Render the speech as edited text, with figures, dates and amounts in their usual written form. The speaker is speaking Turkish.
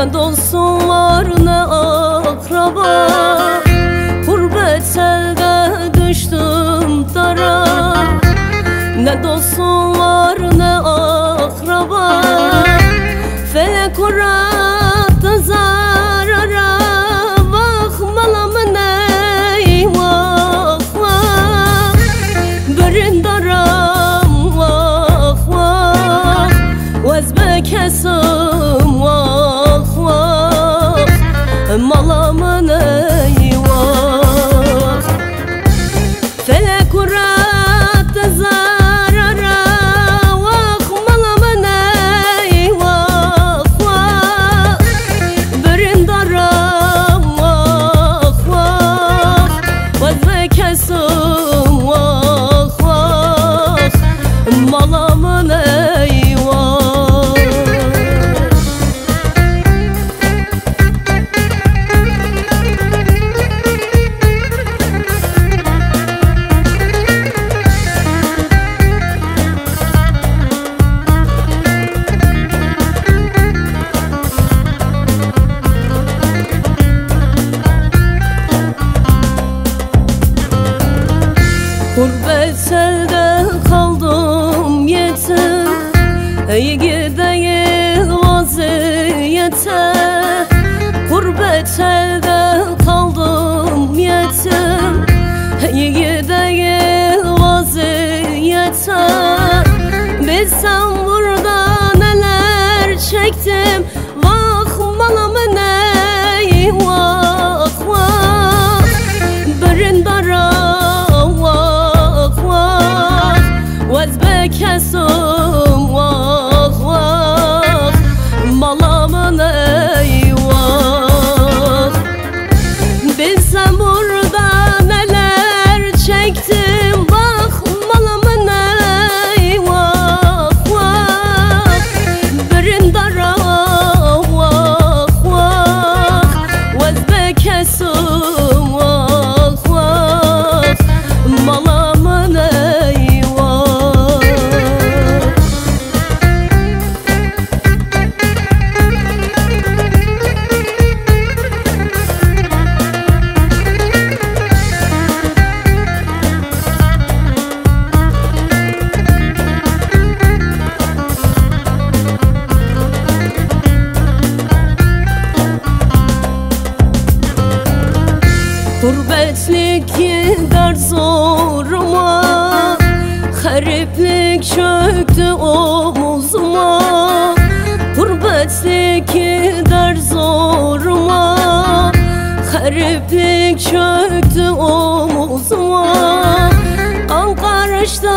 Ne dostum var ne akraba, gurbet elde düştüm dara. Ne dostum var ne akraba, felek uğradı zarara. Vah malamın eyvah vah, bürün daram vah vah, vazbe kesim vah vah, malamın eyvah. Felek uğradı zarara, vah malamın eyvah vah, bürün daram vah vah, vazbe kesim vah vah, malamın eyvah. Gurbet elde kaldım yetim, ey gideyim vaziyete. Gurbet elde kaldım yetim, ey gideyim vaziyete. Bilsem burada neler çektim, vah malamın eyvah vah, bürün daram vah vah, vazbe kesim vah vah, malamın eyvah. Bilsem burada neler çektim, vah malamın eyvah vah, bürün daram vah vah, vazbe kesim vah vah, malamın eyvah. Gurbetlik gider zoruma, gariplik çöktü omuzuma. Gurbetlik gider zoruma, gariplik çöktü omuzuma. An karıştı